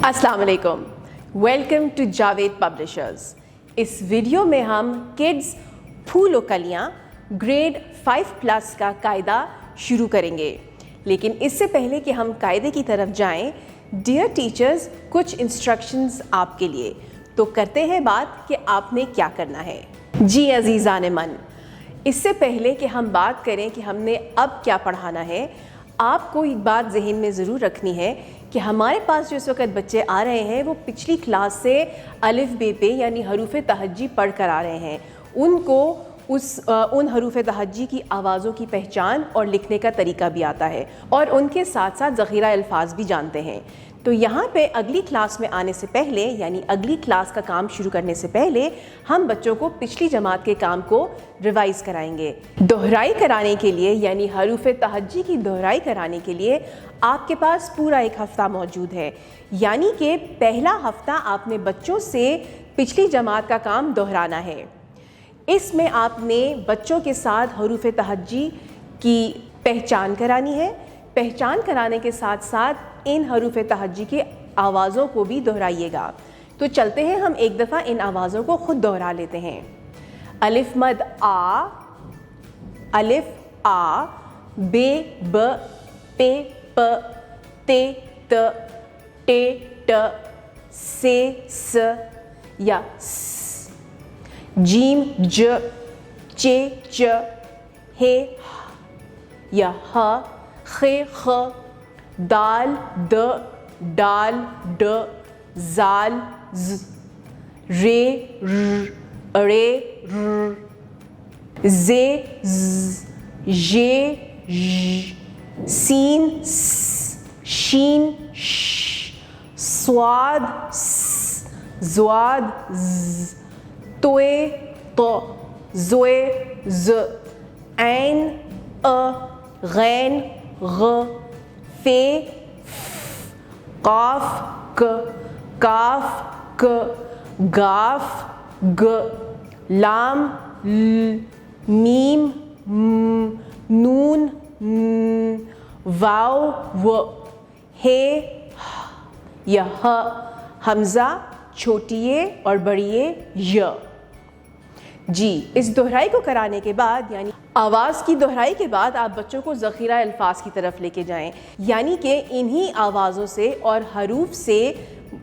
अस्सलाम वालेकुम, welcome to Javed publishers. इस वीडियो में हम किड्स फूल व कलियाँ ग्रेड 5+ का कायदा शुरू करेंगे। लेकिन इससे पहले कि हम कायदे की तरफ जाएं, डियर टीचर्स, कुछ इंस्ट्रक्शंस आपके लिए। तो करते हैं बात कि आपने क्या करना है। जी अजीज़ान मन, इससे पहले कि हम बात करें कि हमने अब क्या पढ़ाना है, आपको एक बात जहन में ज़रूर रखनी है कि हमारे पास जो इस वक्त बच्चे आ रहे हैं वो पिछली क्लास से अलिफ बे पे यानी हरूफ तहज्जी पढ़ कर आ रहे हैं। उनको उन हरूफ तहज्जी की आवाज़ों की पहचान और लिखने का तरीका भी आता है और उनके साथ साथ ज़ख़ीरा अल्फाज भी जानते हैं। तो यहाँ पे अगली क्लास में आने से पहले यानी अगली क्लास का काम शुरू करने से पहले हम बच्चों को पिछली जमात के काम को रिवाइज़ कराएंगे। दोहराई कराने के लिए यानी हरूफ तहज्जी की दोहराई कराने के लिए आपके पास पूरा एक हफ़्ता मौजूद है। यानी कि पहला हफ़्ता आपने बच्चों से पिछली जमात का काम दोहराना है। इसमें आपने बच्चों के साथ हरूफ तहज्जी की पहचान करानी है। पहचान कराने के साथ साथ इन हरूफ तहज्जी की आवाज़ों को भी दोहराइएगा। तो चलते हैं, हम एक दफ़ा इन आवाज़ों को ख़ुद दोहरा लेते हैं। अलिफ मद आ, अलिफ आ, बे ब, पे प, ते त, टे ट, से स या स, जीम ज, चे च, हे या ह, खे ख, दाल द, डाल ड, जाल ज, रे र, रे र, जे ज, जे ž, सीन स, शीन श, स्वाद स, ज़्वाद ज़, तोए तो, ज़ोए ज़, ऐन अ, गैन ग, फे फ, काफ क, काफ क, गाफ ग, लाम ल, मीम म, नून न, वाव व, हे या ह, हमज़ा छोटिए और बड़िए य। जी, इस दोहराई को कराने के बाद यानी आवाज़ की दोहराई के बाद आप बच्चों को ज़ख़ीरा अल्फाज की तरफ लेके जाएं। यानी कि इन्हीं आवाज़ों से और हरूफ से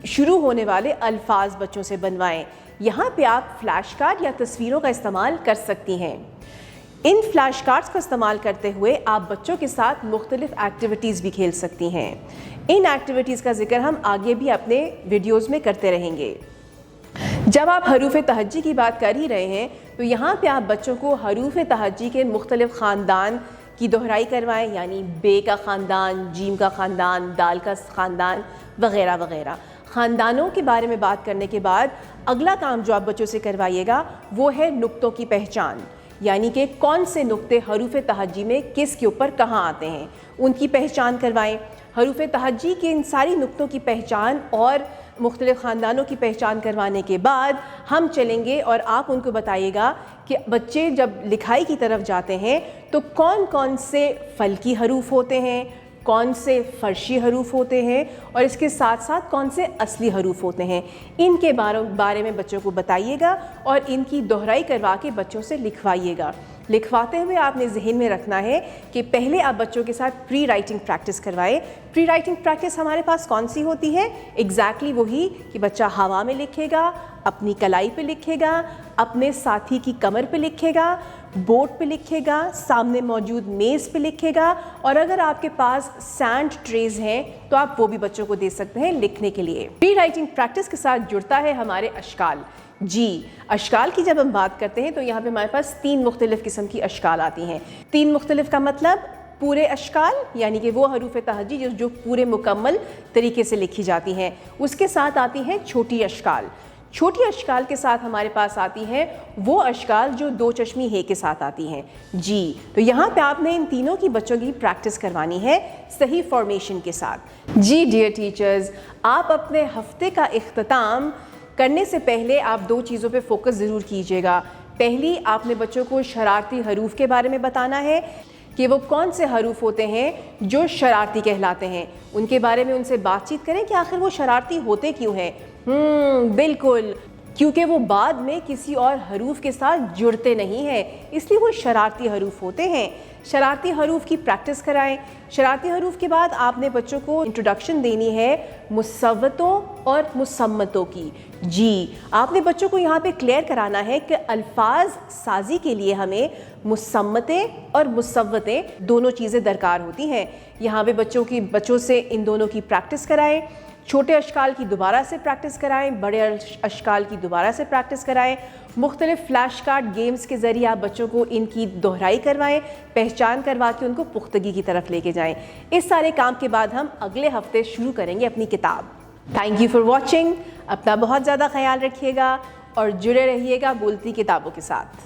शुरू होने वाले अल्फाज बच्चों से बनवाएं। यहाँ पे आप फ़्लैश कार्ड या तस्वीरों का इस्तेमाल कर सकती हैं। इन फ़्लैश कार्ड्स का इस्तेमाल करते हुए आप बच्चों के साथ मुख्तलिफ़ एक्टिविटीज़ भी खेल सकती हैं। इन एक्टिविटीज़ का जिक्र हम आगे भी अपने वीडियोज़ में करते रहेंगे। जब आप हरूफ तहज्जी की बात कर ही रहे हैं तो यहाँ पे आप बच्चों को हरूफ तहज्जी के मुख्तलिफ़ ख़ानदान की दोहराई करवाएं, यानी बे का ख़ानदान, जीम का ख़ानदान, दाल का ख़ानदान वग़ैरह वग़ैरह। ख़ानदानों के बारे में बात करने के बाद अगला काम जो आप बच्चों से करवाइएगा वो है नुक्तों की पहचान, यानी कि कौन से नुक्ते हरूफ तहज्जी में किस के ऊपर कहाँ आते हैं, उनकी पहचान करवाएं। हरूफ तहज्जी के इन सारी नुक्तों की पहचान और मुख्तलिफ़ ख़ानदानों की पहचान करवाने के बाद हम चलेंगे और आप उनको बताइएगा कि बच्चे जब लिखाई की तरफ जाते हैं तो कौन कौन से फ़ल्की हरूफ होते हैं, कौन से फ़र्शी हरूफ होते हैं और इसके साथ साथ कौन से असली हरूफ होते हैं। इनके बारे में बच्चों को बताइएगा और इनकी दोहराई करवा के बच्चों से लिखवाइएगा। लिखवाते हुए आपने जहन में रखना है कि पहले आप बच्चों के साथ प्री राइटिंग प्रैक्टिस करवाएं। प्री राइटिंग प्रैक्टिस हमारे पास कौन सी होती है? एग्जैक्टली वही कि बच्चा हवा में लिखेगा, अपनी कलाई पे लिखेगा, अपने साथी की कमर पे लिखेगा, बोर्ड पे लिखेगा, सामने मौजूद मेज़ पे लिखेगा और अगर आपके पास सैंड ट्रेज हैं तो आप वो भी बच्चों को दे सकते हैं लिखने के लिए। प्री राइटिंग प्रैक्टिस के साथ जुड़ता है हमारे अशकाल। जी, अशकाल की जब हम बात करते हैं तो यहाँ पे हमारे पास 3 मुख्तलिफ़ किस्म की अशकाल आती हैं। 3 मुख्तलिफ़ का मतलब पूरे अशकाल यानी कि वो हरूफ तहज्जी जो पूरे मुकम्मल तरीके से लिखी जाती हैं। उसके साथ आती हैं छोटी अशकाल। छोटी अशकाल के साथ हमारे पास आती हैं वो अशकाल जो 2 चश्मी हे के साथ आती हैं। जी, तो यहाँ पे आपने इन तीनों की बच्चों की प्रैक्टिस करवानी है सही फॉर्मेशन के साथ। जी डियर टीचर्स, आप अपने हफ्ते का इख्तिताम करने से पहले आप 2 चीज़ों पे फोकस ज़रूर कीजिएगा। पहली, आपने बच्चों को शरारती हरूफ के बारे में बताना है। کہ وہ کون سے حروف ہوتے ہیں جو شرارتی کہلاتے ہیں. ان کے بارے میں ان سے بات چیت کریں کہ آخر وہ شرارتی ہوتے کیوں ہیں. بالکل، کیونکہ وہ بعد میں کسی اور حروف کے ساتھ جڑتے نہیں ہیں، اس لیے وہ شرارتی حروف ہوتے ہیں. شرارتی حروف کی پریکٹس کرائیں. شرارتی حروف کے بعد آپ نے بچوں کو انٹروڈکشن دینی ہے مصوتوں اور مصمتوں کی. جی، آپ نے بچوں کو یہاں پہ کلیئر کرانا ہے کہ الفاظ سازی کے لیے ہمیں مصمتیں اور مصوتیں دونوں چیزیں درکار ہوتی ہیں. یہاں پہ بچوں سے ان دونوں کی پریکٹس کرائیں. چھوٹے اشکال کی دوبارہ سے پریکٹس کرائیں، بڑے اشکال کی دوبارہ سے پریکٹس کرائیں. مختلف فلیش کارڈ گیمز کے ذریعے آپ بچوں کو ان کی دہرائی کروائیں، پہچان کروا کے ان کو پختگی کی طرف لے کے جائیں. اس سارے کام کے بعد ہم اگلے ہفتے شروع کریں گے اپنی کتاب. Thank you for watching. اپنا بہت زیادہ خیال رکھیے گا اور جڑے رہیے گا بولتی کتابوں کے ساتھ.